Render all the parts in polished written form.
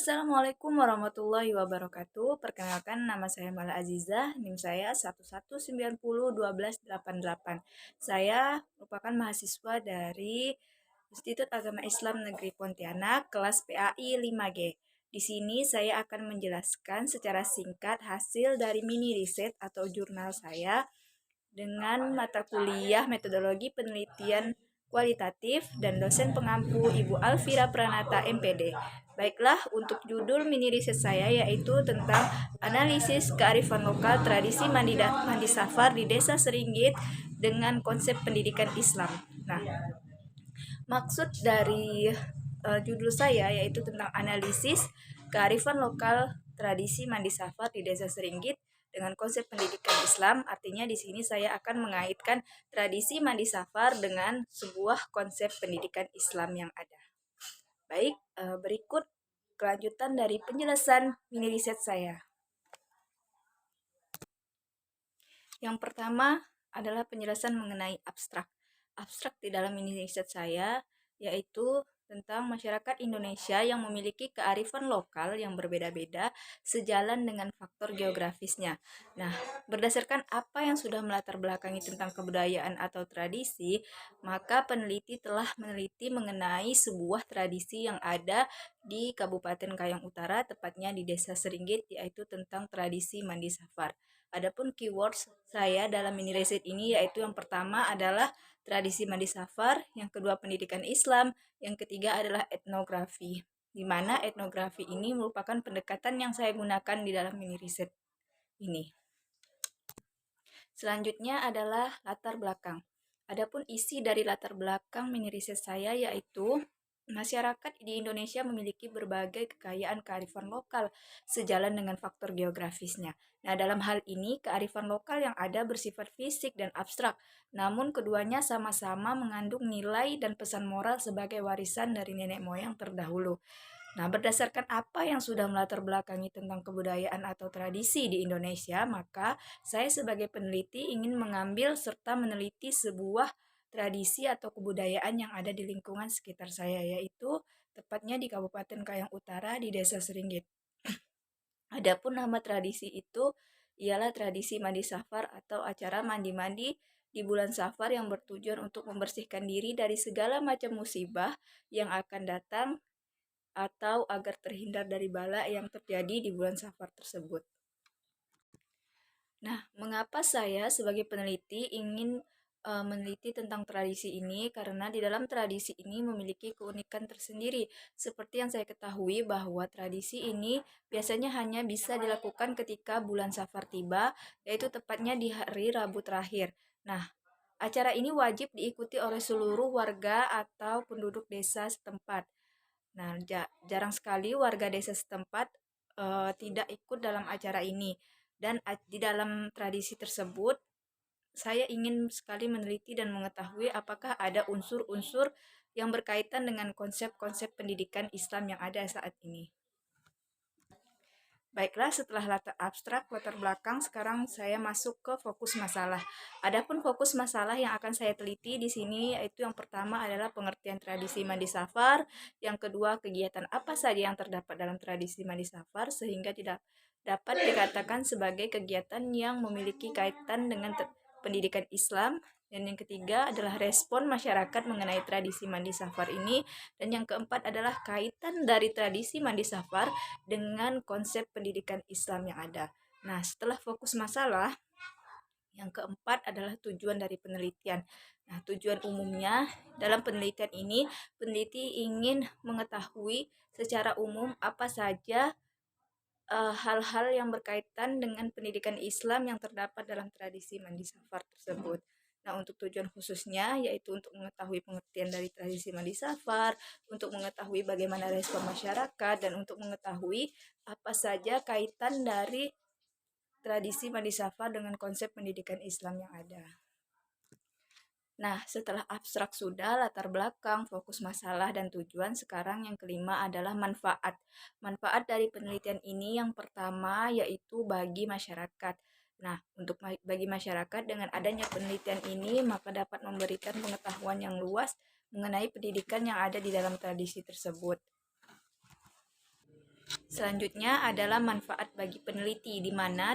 Assalamualaikum warahmatullahi wabarakatuh. Perkenalkan, nama saya Mala Azizah, NIM saya 11901288. Saya merupakan mahasiswa dari Institut Agama Islam Negeri Pontianak, kelas PAI 5G. Di sini saya akan menjelaskan secara singkat hasil dari mini riset atau jurnal saya dengan mata kuliah metodologi penelitian kualitatif dan dosen pengampu Ibu Alvira Pranata MPD. Baiklah, untuk judul mini riset saya yaitu tentang analisis kearifan lokal tradisi mandi safar di Desa Seringgit dengan konsep pendidikan Islam. Nah, maksud dari judul saya yaitu tentang analisis kearifan lokal tradisi mandi safar di Desa Seringgit dengan konsep pendidikan Islam. Artinya di sini saya akan mengaitkan tradisi mandi safar dengan sebuah konsep pendidikan Islam yang ada. Baik, berikut kelanjutan dari penjelasan mini riset saya. Yang pertama adalah penjelasan mengenai abstrak. Abstrak di dalam mini riset saya yaitu tentang masyarakat Indonesia yang memiliki kearifan lokal yang berbeda-beda sejalan dengan faktor geografisnya. Nah, berdasarkan apa yang sudah melatar belakangi tentang kebudayaan atau tradisi, maka peneliti telah meneliti mengenai sebuah tradisi yang ada di Kabupaten Kayong Utara, tepatnya di Desa Seringgit, yaitu tentang tradisi mandi safar. Adapun keywords saya dalam mini riset ini yaitu yang pertama adalah tradisi mandi safar, yang kedua pendidikan Islam, yang ketiga adalah etnografi. Di mana etnografi ini merupakan pendekatan yang saya gunakan di dalam mini riset ini. Selanjutnya adalah latar belakang. Adapun isi dari latar belakang mini riset saya yaitu masyarakat di Indonesia memiliki berbagai kekayaan kearifan lokal sejalan dengan faktor geografisnya. Nah, dalam hal ini kearifan lokal yang ada bersifat fisik dan abstrak, namun keduanya sama-sama mengandung nilai dan pesan moral sebagai warisan dari nenek moyang terdahulu. Nah, berdasarkan apa yang sudah melatar belakangi tentang kebudayaan atau tradisi di Indonesia, maka saya sebagai peneliti ingin mengambil serta meneliti sebuah tradisi atau kebudayaan yang ada di lingkungan sekitar saya, yaitu tepatnya di Kabupaten Kayong Utara di Desa Seringgit. Adapun nama tradisi itu ialah tradisi mandi safar atau acara mandi-mandi di bulan safar yang bertujuan untuk membersihkan diri dari segala macam musibah yang akan datang atau agar terhindar dari bala yang terjadi di bulan safar tersebut. Nah, mengapa saya sebagai peneliti ingin meneliti tentang tradisi ini? Karena di dalam tradisi ini memiliki keunikan tersendiri. Seperti yang saya ketahui bahwa tradisi ini biasanya hanya bisa dilakukan ketika bulan Safar tiba, yaitu tepatnya di hari Rabu terakhir. Nah, acara ini wajib diikuti oleh seluruh warga atau penduduk desa setempat. Nah, jarang sekali warga desa setempat tidak ikut dalam acara ini. Dan di dalam tradisi tersebut, saya ingin sekali meneliti dan mengetahui apakah ada unsur-unsur yang berkaitan dengan konsep-konsep pendidikan Islam yang ada saat ini. Baiklah, setelah latar belakang, sekarang saya masuk ke fokus masalah. Adapun fokus masalah yang akan saya teliti di sini yaitu yang pertama adalah pengertian tradisi mandi safar, yang kedua kegiatan apa saja yang terdapat dalam tradisi mandi safar sehingga tidak dapat dikatakan sebagai kegiatan yang memiliki kaitan dengan pendidikan Islam, dan yang ketiga adalah respon masyarakat mengenai tradisi mandi safar ini, dan yang keempat adalah kaitan dari tradisi mandi safar dengan konsep pendidikan Islam yang ada. Nah, setelah fokus masalah, yang keempat adalah tujuan dari penelitian. Nah, tujuan umumnya dalam penelitian ini, peneliti ingin mengetahui secara umum apa saja hal-hal yang berkaitan dengan pendidikan Islam yang terdapat dalam tradisi mandi safar tersebut. Nah, untuk tujuan khususnya yaitu untuk mengetahui pengertian dari tradisi mandi safar, untuk mengetahui bagaimana respon masyarakat, dan untuk mengetahui apa saja kaitan dari tradisi mandi safar dengan konsep pendidikan Islam yang ada. Nah, setelah abstrak sudah, latar belakang, fokus masalah, dan tujuan, sekarang yang kelima adalah manfaat. Manfaat dari penelitian ini yang pertama yaitu bagi masyarakat. Nah, untuk bagi masyarakat dengan adanya penelitian ini, maka dapat memberikan pengetahuan yang luas mengenai pendidikan yang ada di dalam tradisi tersebut. Selanjutnya adalah manfaat bagi peneliti, di mana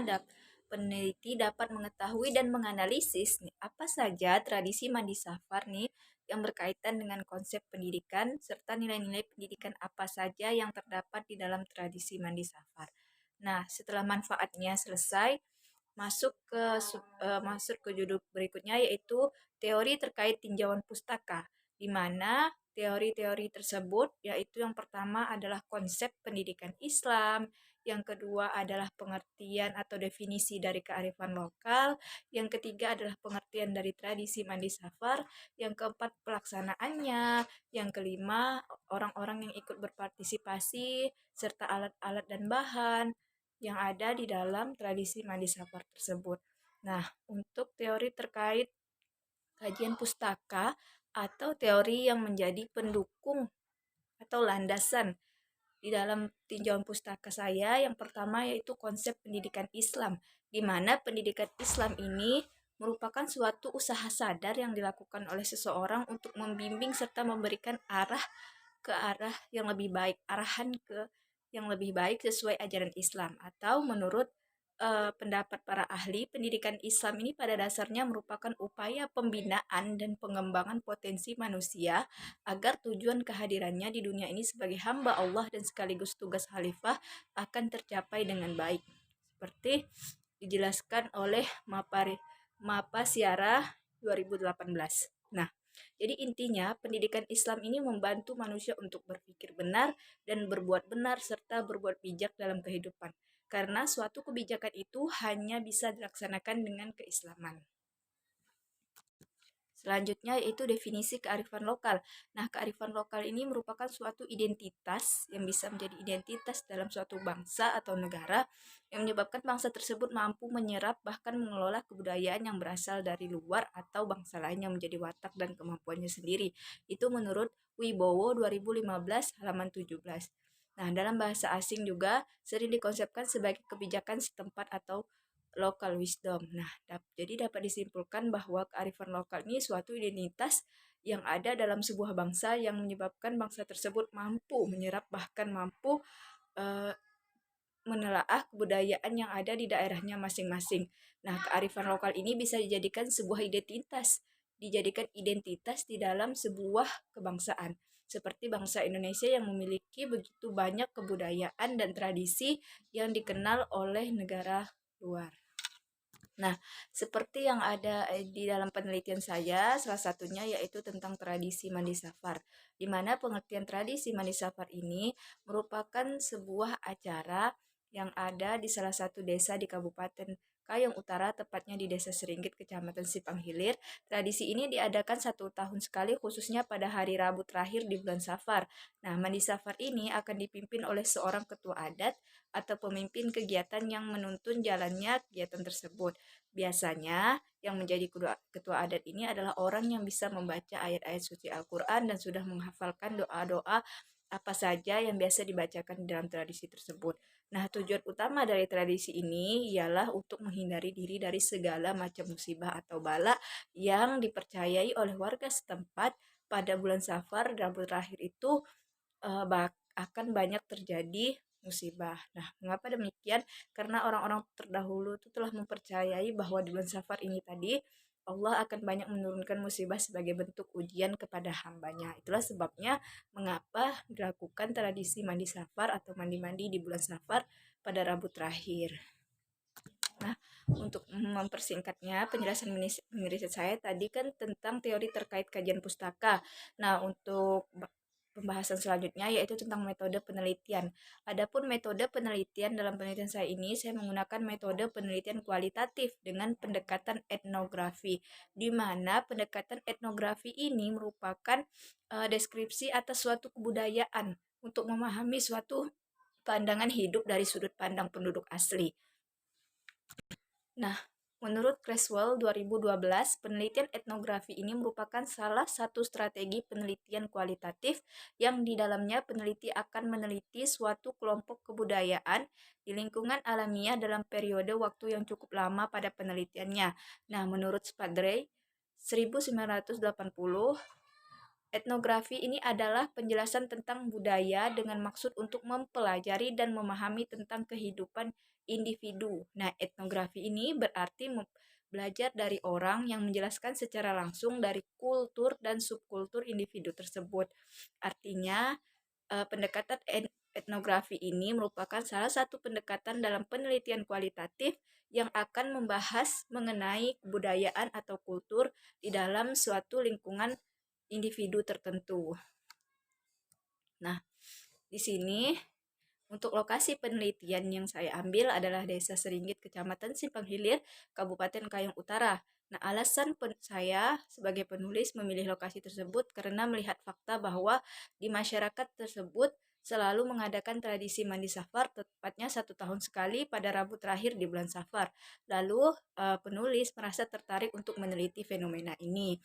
peneliti dapat mengetahui dan menganalisis nih, apa saja tradisi mandi safar nih yang berkaitan dengan konsep pendidikan serta nilai-nilai pendidikan apa saja yang terdapat di dalam tradisi mandi safar. Nah, setelah manfaatnya selesai, masuk ke judul berikutnya, yaitu teori terkait tinjauan pustaka, di mana teori-teori tersebut yaitu yang pertama adalah konsep pendidikan Islam, yang kedua adalah pengertian atau definisi dari kearifan lokal, yang ketiga adalah pengertian dari tradisi mandi safar, yang keempat pelaksanaannya, yang kelima orang-orang yang ikut berpartisipasi serta alat-alat dan bahan yang ada di dalam tradisi mandi safar tersebut. Nah, untuk teori terkait kajian pustaka atau teori yang menjadi pendukung atau landasan di dalam tinjauan pustaka saya, yang pertama yaitu konsep pendidikan Islam, di mana pendidikan Islam ini merupakan suatu usaha sadar yang dilakukan oleh seseorang untuk membimbing serta memberikan ke arah yang lebih baik, arahan ke yang lebih baik sesuai ajaran Islam. Atau menurut pendapat para ahli, pendidikan Islam ini pada dasarnya merupakan upaya pembinaan dan pengembangan potensi manusia agar tujuan kehadirannya di dunia ini sebagai hamba Allah dan sekaligus tugas khalifah akan tercapai dengan baik. Seperti dijelaskan oleh Mapa Siara 2018. Nah, jadi intinya pendidikan Islam ini membantu manusia untuk berpikir benar dan berbuat benar serta berbuat bijak dalam kehidupan. Karena suatu kebijakan itu hanya bisa dilaksanakan dengan keislaman. Selanjutnya yaitu definisi kearifan lokal. Nah, kearifan lokal ini merupakan suatu identitas yang bisa menjadi identitas dalam suatu bangsa atau negara yang menyebabkan bangsa tersebut mampu menyerap bahkan mengelola kebudayaan yang berasal dari luar atau bangsa lain yang menjadi watak dan kemampuannya sendiri. Itu menurut Wibowo 2015 halaman 17. Nah, dalam bahasa asing juga sering dikonsepkan sebagai kebijakan setempat atau local wisdom. Nah, jadi dapat disimpulkan bahwa kearifan lokal ini suatu identitas yang ada dalam sebuah bangsa yang menyebabkan bangsa tersebut mampu menyerap bahkan mampu uh, menelaah kebudayaan yang ada di daerahnya masing-masing. Nah, kearifan lokal ini bisa dijadikan identitas di dalam sebuah kebangsaan. Seperti bangsa Indonesia yang memiliki begitu banyak kebudayaan dan tradisi yang dikenal oleh negara luar. Nah, seperti yang ada di dalam penelitian saya, salah satunya yaitu tentang tradisi mandi safar, di mana pengertian tradisi mandi safar ini merupakan sebuah acara yang ada di salah satu desa di Kabupaten Kayong Utara, tepatnya di Desa Seringgit, Kecamatan Sipang Hilir. Tradisi ini diadakan 1 tahun sekali, khususnya pada hari Rabu terakhir di bulan Safar. Nah, mandi safar ini akan dipimpin oleh seorang ketua adat atau pemimpin kegiatan yang menuntun jalannya kegiatan tersebut. Biasanya yang menjadi ketua adat ini adalah orang yang bisa membaca ayat-ayat suci Al-Quran dan sudah menghafalkan doa-doa apa saja yang biasa dibacakan dalam tradisi tersebut. Nah, tujuan utama dari tradisi ini ialah untuk menghindari diri dari segala macam musibah atau bala yang dipercayai oleh warga setempat pada bulan Safar dan bulan terakhir itu akan banyak terjadi musibah. Nah, mengapa demikian? Karena orang-orang terdahulu itu telah mempercayai bahwa di bulan Safar ini tadi Allah akan banyak menurunkan musibah sebagai bentuk ujian kepada hambanya. Itulah sebabnya mengapa dilakukan tradisi mandi Safar atau mandi-mandi di bulan Safar pada Rabu terakhir. Nah, untuk mempersingkatnya, penjelasan mini riset saya tadi kan tentang teori terkait kajian pustaka. Nah, untuk pembahasan selanjutnya yaitu tentang metode penelitian. Adapun metode penelitian dalam penelitian saya ini, saya menggunakan metode penelitian kualitatif dengan pendekatan etnografi, di mana pendekatan etnografi ini merupakan deskripsi atas suatu kebudayaan untuk memahami suatu pandangan hidup dari sudut pandang penduduk asli. Nah, menurut Creswell 2012, penelitian etnografi ini merupakan salah satu strategi penelitian kualitatif yang di dalamnya peneliti akan meneliti suatu kelompok kebudayaan di lingkungan alamiah dalam periode waktu yang cukup lama pada penelitiannya. Nah, menurut Spadrey 1980, Etnografi ini adalah penjelasan tentang budaya dengan maksud untuk mempelajari dan memahami tentang kehidupan individu. Nah, etnografi ini berarti belajar dari orang yang menjelaskan secara langsung dari kultur dan subkultur individu tersebut. Artinya, pendekatan etnografi ini merupakan salah satu pendekatan dalam penelitian kualitatif yang akan membahas mengenai kebudayaan atau kultur di dalam suatu lingkungan individu tertentu. Nah, di sini untuk lokasi penelitian yang saya ambil adalah Desa Seringgit, Kecamatan Simpang Hilir, Kabupaten Kayong Utara. Nah, alasan saya sebagai penulis memilih lokasi tersebut karena melihat fakta bahwa di masyarakat tersebut selalu mengadakan tradisi mandi safar, tepatnya 1 tahun sekali pada Rabu terakhir di bulan Safar. Lalu penulis merasa tertarik untuk meneliti fenomena ini.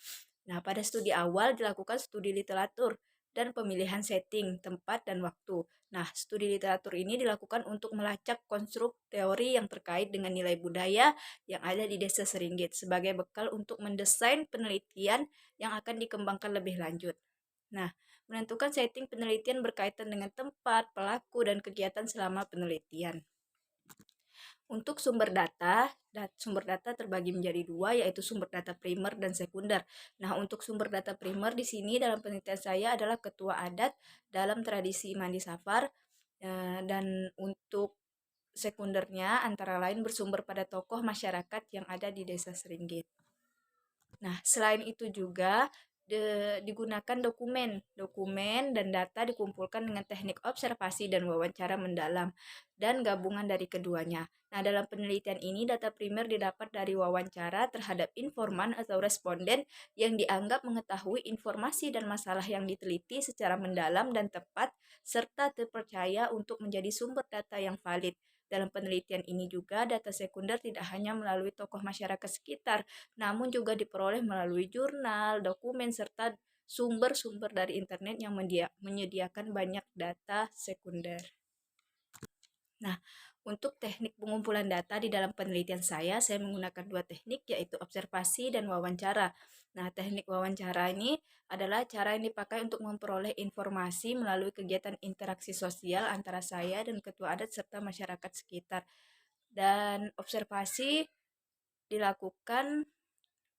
Nah, pada studi awal dilakukan studi literatur dan pemilihan setting, tempat, dan waktu. Nah, studi literatur ini dilakukan untuk melacak konstruk teori yang terkait dengan nilai budaya yang ada di Desa Seringgit sebagai bekal untuk mendesain penelitian yang akan dikembangkan lebih lanjut. Nah, menentukan setting penelitian berkaitan dengan tempat, pelaku, dan kegiatan selama penelitian. Untuk sumber data terbagi menjadi dua, yaitu sumber data primer dan sekunder. Nah, untuk sumber data primer di sini dalam penelitian saya adalah ketua adat dalam tradisi mandi safar, dan untuk sekundernya antara lain bersumber pada tokoh masyarakat yang ada di Desa Seringgit. Nah, selain itu juga digunakan dokumen dan data dikumpulkan dengan teknik observasi dan wawancara mendalam dan gabungan dari keduanya. Nah, dalam penelitian ini data primer didapat dari wawancara terhadap informan atau responden yang dianggap mengetahui informasi dan masalah yang diteliti secara mendalam dan tepat serta terpercaya untuk menjadi sumber data yang valid. Dalam penelitian ini juga data sekunder tidak hanya melalui tokoh masyarakat sekitar, namun juga diperoleh melalui jurnal, dokumen, serta sumber-sumber dari internet yang menyediakan banyak data sekunder. Nah, untuk teknik pengumpulan data di dalam penelitian saya menggunakan dua teknik, yaitu observasi dan wawancara. Nah, teknik wawancara ini adalah cara yang dipakai untuk memperoleh informasi melalui kegiatan interaksi sosial antara saya dan ketua adat serta masyarakat sekitar. Dan observasi dilakukan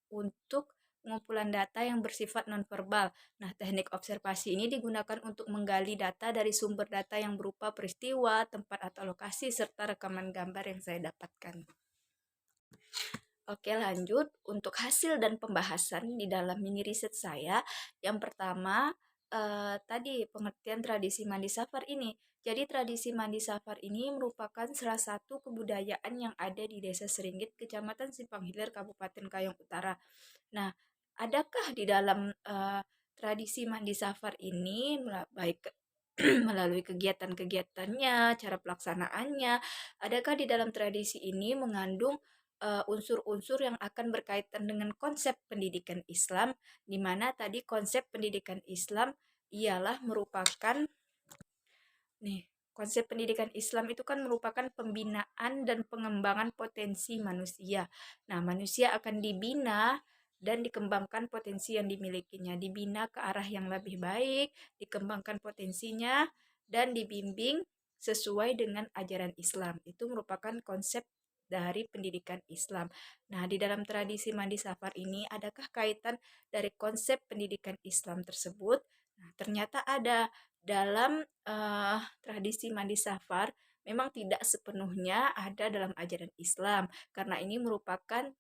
untuk pengumpulan data yang bersifat nonverbal. Nah, teknik observasi ini digunakan untuk menggali data dari sumber data yang berupa peristiwa, tempat atau lokasi, serta rekaman gambar yang saya dapatkan. Oke, lanjut. Untuk hasil dan pembahasan di dalam mini riset saya, yang pertama, tadi pengertian tradisi mandi safar ini. Jadi tradisi mandi safar ini merupakan salah satu kebudayaan yang ada di Desa Seringgit, Kecamatan Simpang Hilir, Kabupaten Kayong Utara. Nah, adakah di dalam tradisi mandi safar ini baik melalui kegiatan-kegiatannya, cara pelaksanaannya, adakah di dalam tradisi ini mengandung unsur-unsur yang akan berkaitan dengan konsep pendidikan Islam, di mana tadi konsep pendidikan Islam ialah merupakan nih, konsep pendidikan Islam itu kan merupakan pembinaan dan pengembangan potensi manusia. Nah, manusia akan dibina dan dikembangkan potensi yang dimilikinya, dibina ke arah yang lebih baik, dikembangkan potensinya, dan dibimbing sesuai dengan ajaran Islam. Itu merupakan konsep dari pendidikan Islam. Nah, di dalam tradisi mandi safar ini, adakah kaitan dari konsep pendidikan Islam tersebut? Nah, ternyata ada dalam tradisi mandi safar memang tidak sepenuhnya ada dalam ajaran Islam karena ini merupakan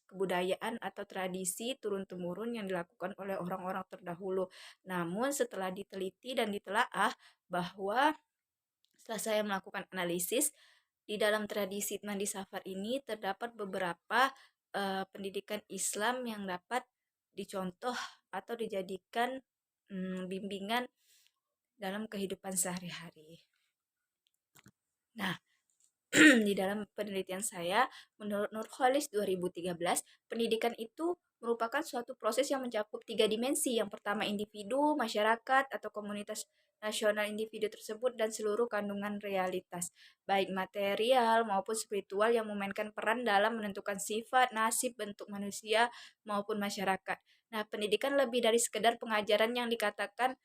kebudayaan atau tradisi turun-temurun yang dilakukan oleh orang-orang terdahulu. Namun setelah diteliti dan ditelaah bahwa setelah saya melakukan analisis di dalam tradisi mandi safar ini terdapat beberapa pendidikan Islam yang dapat dicontoh atau dijadikan bimbingan dalam kehidupan sehari-hari. Nah, di dalam penelitian saya, menurut Nurholis 2013, pendidikan itu merupakan suatu proses yang mencakup 3 dimensi. Yang pertama individu, masyarakat, atau komunitas nasional individu tersebut dan seluruh kandungan realitas, baik material maupun spiritual yang memainkan peran dalam menentukan sifat, nasib, bentuk manusia maupun masyarakat. Nah, pendidikan lebih dari sekedar pengajaran yang dikatakan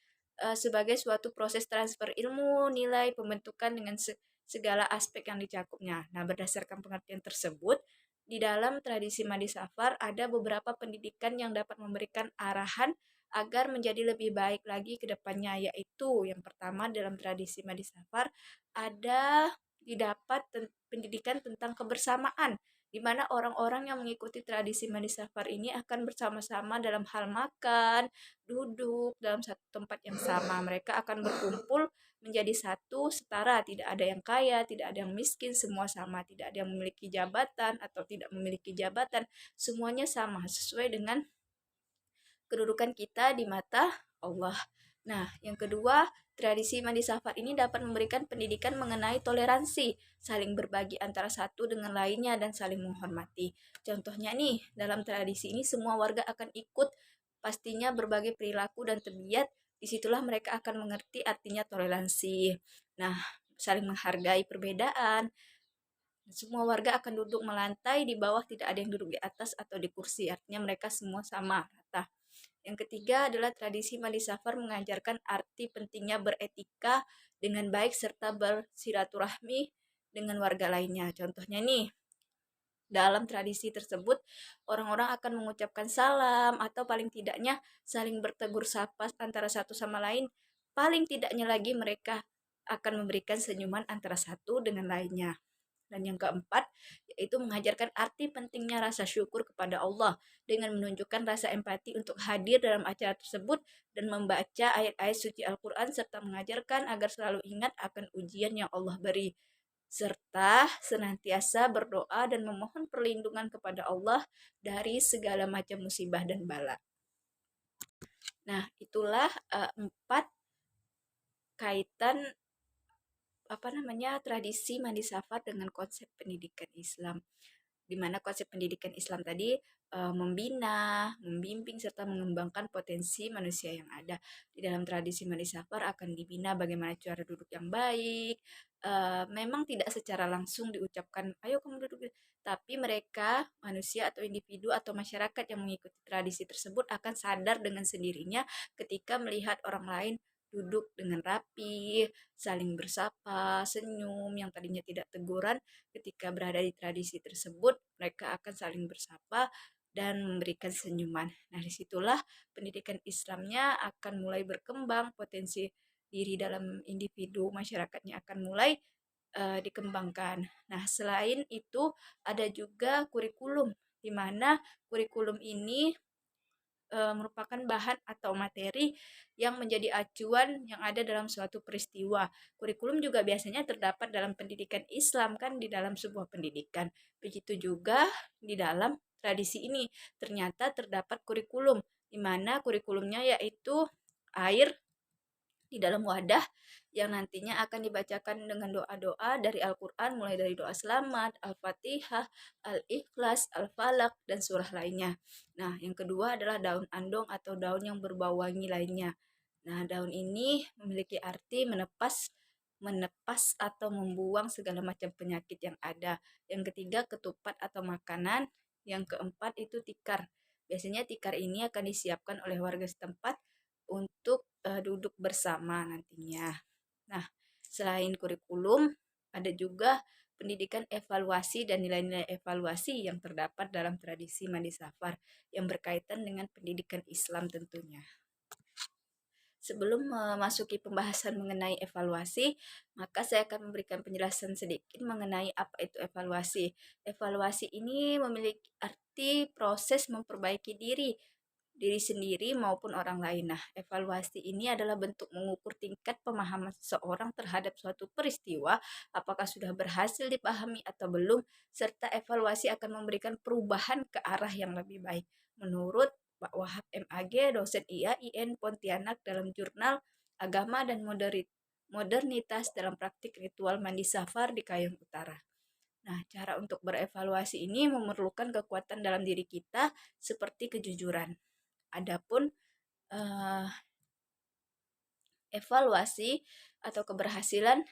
sebagai suatu proses transfer ilmu, nilai, pembentukan dengan segala aspek yang dicakupnya. Nah, berdasarkan pengertian tersebut, di dalam tradisi Madi Safar ada beberapa pendidikan yang dapat memberikan arahan agar menjadi lebih baik lagi ke depannya, yaitu yang pertama dalam tradisi Madi Safar ada didapat pendidikan tentang kebersamaan, di mana orang-orang yang mengikuti tradisi Madi Safar ini akan bersama-sama dalam hal makan, duduk dalam satu tempat yang sama. Mereka akan berkumpul menjadi satu setara, tidak ada yang kaya, tidak ada yang miskin, semua sama, tidak ada yang memiliki jabatan atau tidak memiliki jabatan, semuanya sama sesuai dengan kedudukan kita di mata Allah. Nah, yang kedua, tradisi mandi safar ini dapat memberikan pendidikan mengenai toleransi, saling berbagi antara satu dengan lainnya, dan saling menghormati. Contohnya nih, dalam tradisi ini semua warga akan ikut, pastinya berbagai perilaku dan tabiat, disitulah mereka akan mengerti artinya toleransi. Nah, saling menghargai perbedaan, semua warga akan duduk melantai di bawah, tidak ada yang duduk di atas atau di kursi, artinya mereka semua sama rata. Yang ketiga adalah tradisi mandi safar mengajarkan arti pentingnya beretika dengan baik serta bersilaturahmi dengan warga lainnya. Contohnya nih, dalam tradisi tersebut orang-orang akan mengucapkan salam atau paling tidaknya saling bertegur sapa antara satu sama lain. Paling tidaknya lagi mereka akan memberikan senyuman antara satu dengan lainnya. Dan yang keempat, yaitu mengajarkan arti pentingnya rasa syukur kepada Allah dengan menunjukkan rasa empati untuk hadir dalam acara tersebut dan membaca ayat-ayat suci Al-Quran serta mengajarkan agar selalu ingat akan ujian yang Allah beri serta senantiasa berdoa dan memohon perlindungan kepada Allah dari segala macam musibah dan bala. Nah, itulah empat kaitan tradisi mandi safar dengan konsep pendidikan Islam, di mana konsep pendidikan Islam tadi membina, membimbing serta mengembangkan potensi manusia yang ada. Di dalam tradisi mandi safar akan dibina bagaimana cara duduk yang baik. Memang tidak secara langsung diucapkan ayo kamu duduk, tapi mereka manusia atau individu atau masyarakat yang mengikuti tradisi tersebut akan sadar dengan sendirinya ketika melihat orang lain duduk dengan rapi, saling bersapa, senyum, yang tadinya tidak teguran ketika berada di tradisi tersebut, mereka akan saling bersapa dan memberikan senyuman. Nah, disitulah pendidikan Islamnya akan mulai berkembang, potensi diri dalam individu masyarakatnya akan mulai dikembangkan. Nah, selain itu ada juga kurikulum, di mana kurikulum ini merupakan bahan atau materi yang menjadi acuan yang ada dalam suatu peristiwa. Kurikulum juga biasanya terdapat dalam pendidikan Islam kan, di dalam sebuah pendidikan. Begitu juga di dalam tradisi ini ternyata terdapat kurikulum, di mana kurikulumnya yaitu air di dalam wadah yang nantinya akan dibacakan dengan doa-doa dari Al-Quran, mulai dari doa selamat, Al-Fatihah, Al-Ikhlas, Al-Falak, dan surah lainnya. Nah, yang kedua adalah daun andong atau daun yang berbau wangi lainnya. Nah, daun ini memiliki arti menepas atau membuang segala macam penyakit yang ada. Yang ketiga, ketupat atau makanan. Yang keempat itu tikar. Biasanya tikar ini akan disiapkan oleh warga setempat untuk duduk bersama nantinya. Nah, selain kurikulum, ada juga pendidikan evaluasi dan nilai-nilai evaluasi yang terdapat dalam tradisi Mandi Safar yang berkaitan dengan pendidikan Islam tentunya. Sebelum memasuki pembahasan mengenai evaluasi, maka saya akan memberikan penjelasan sedikit mengenai apa itu evaluasi. Evaluasi ini memiliki arti proses memperbaiki diri sendiri maupun orang lain. Nah, evaluasi ini adalah bentuk mengukur tingkat pemahaman seseorang terhadap suatu peristiwa, apakah sudah berhasil dipahami atau belum, serta evaluasi akan memberikan perubahan ke arah yang lebih baik. Menurut Pak Wahab MAG, dosen IAIN Pontianak, dalam jurnal Agama dan Modernitas dalam Praktik Ritual Mandi Safar di Kayong Utara. Nah, cara untuk berevaluasi ini memerlukan kekuatan dalam diri kita seperti kejujuran. Adapun eh, evaluasi atau keberhasilan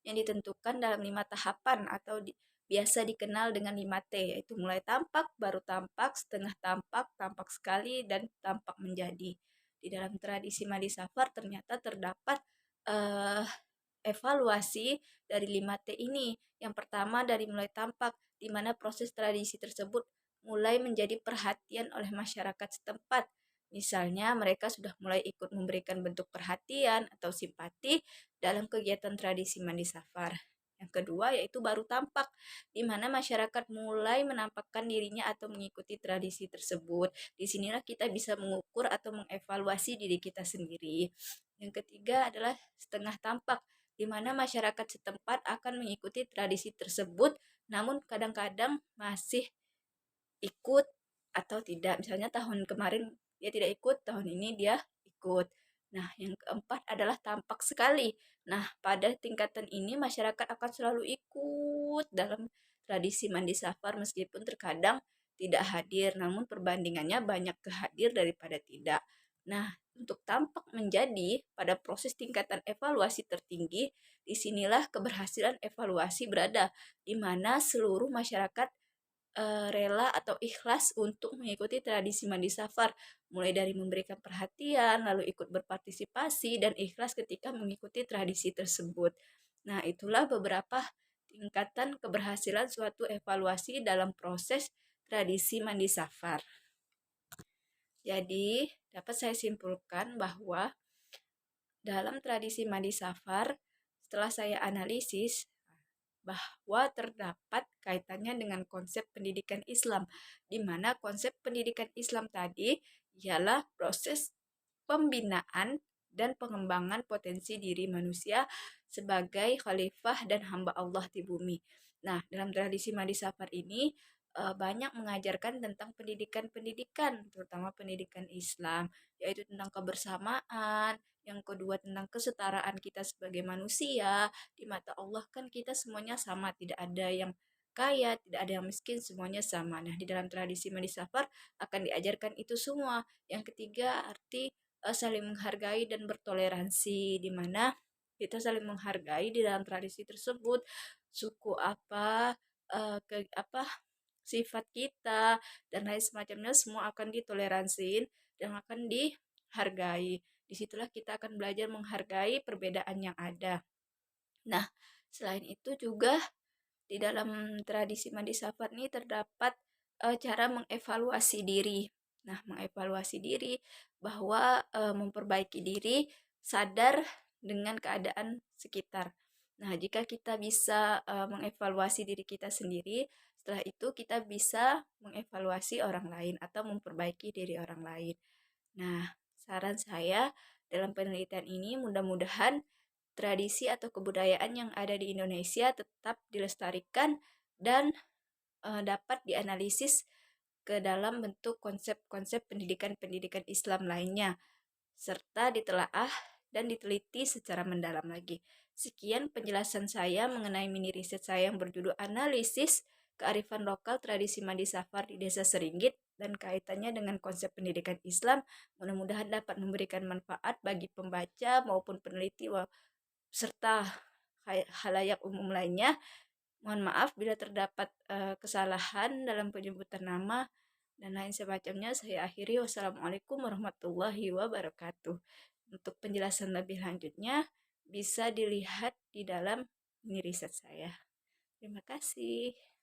yang ditentukan dalam 5 tahapan atau biasa dikenal dengan 5T, yaitu mulai tampak, baru tampak, setengah tampak, tampak sekali, dan tampak menjadi. Di dalam tradisi Mandi Safar ternyata terdapat eh, evaluasi dari 5T ini. Yang pertama dari mulai tampak, di mana proses tradisi tersebut mulai menjadi perhatian oleh masyarakat setempat. Misalnya mereka sudah mulai ikut memberikan bentuk perhatian atau simpati dalam kegiatan tradisi Mandi Safar. Yang kedua yaitu baru tampak, di mana masyarakat mulai menampakkan dirinya atau mengikuti tradisi tersebut. Disinilah kita bisa mengukur atau mengevaluasi diri kita sendiri. Yang ketiga adalah setengah tampak, di mana masyarakat setempat akan mengikuti tradisi tersebut, namun kadang-kadang masih ikut atau tidak. Misalnya tahun kemarin dia tidak ikut, tahun ini dia ikut. Nah, yang keempat adalah tampak sekali. Nah, pada tingkatan ini masyarakat akan selalu ikut dalam tradisi mandi safar meskipun terkadang tidak hadir, namun perbandingannya banyak kehadir daripada tidak. Nah, untuk tampak menjadi pada proses tingkatan evaluasi tertinggi, disinilah keberhasilan evaluasi berada, di mana seluruh masyarakat rela atau ikhlas untuk mengikuti tradisi mandi safar, mulai dari memberikan perhatian, lalu ikut berpartisipasi, dan ikhlas ketika mengikuti tradisi tersebut. Nah, itulah beberapa tingkatan keberhasilan suatu evaluasi dalam proses tradisi mandi safar. Jadi, dapat saya simpulkan bahwa dalam tradisi mandi safar, setelah saya analisis, bahwa terdapat kaitannya dengan konsep pendidikan Islam, di mana konsep pendidikan Islam tadi ialah proses pembinaan dan pengembangan potensi diri manusia sebagai khalifah dan hamba Allah di bumi. Nah, dalam tradisi Madi Safar ini banyak mengajarkan tentang pendidikan-pendidikan, terutama pendidikan Islam, yaitu tentang kebersamaan, yang kedua tentang kesetaraan kita sebagai manusia. Di mata Allah kan kita semuanya sama, tidak ada yang kaya, tidak ada yang miskin, semuanya sama. Nah, di dalam tradisi Madi Safar akan diajarkan itu semua. Yang ketiga, arti saling menghargai dan bertoleransi, di mana kita saling menghargai di dalam tradisi tersebut, suku apa, ke apa sifat kita dan lain semacamnya semua akan ditoleransiin dan akan dihargai. Disitulah kita akan belajar menghargai perbedaan yang ada. Nah, selain itu juga di dalam tradisi mandi safar ini terdapat cara mengevaluasi diri. Nah, mengevaluasi diri bahwa memperbaiki diri sadar dengan keadaan sekitar. Nah, jika kita bisa mengevaluasi diri kita sendiri, setelah itu kita bisa mengevaluasi orang lain atau memperbaiki diri orang lain. Nah, saran saya dalam penelitian ini mudah-mudahan tradisi atau kebudayaan yang ada di Indonesia tetap dilestarikan dan dapat dianalisis ke dalam bentuk konsep-konsep pendidikan-pendidikan Islam lainnya, serta ditelaah dan diteliti secara mendalam lagi. Sekian penjelasan saya mengenai mini riset saya yang berjudul Analisis Kearifan Lokal Tradisi Mandi Safar di Desa Seringgit dan kaitannya dengan konsep pendidikan Islam. Mudah-mudahan dapat memberikan manfaat bagi pembaca maupun peneliti serta halayak umum lainnya. Mohon maaf bila terdapat kesalahan dalam penyebutan nama dan lain semacamnya. Saya akhiri. Wassalamualaikum warahmatullahi wabarakatuh. Untuk penjelasan lebih lanjutnya bisa dilihat di dalam ini riset saya. Terima kasih.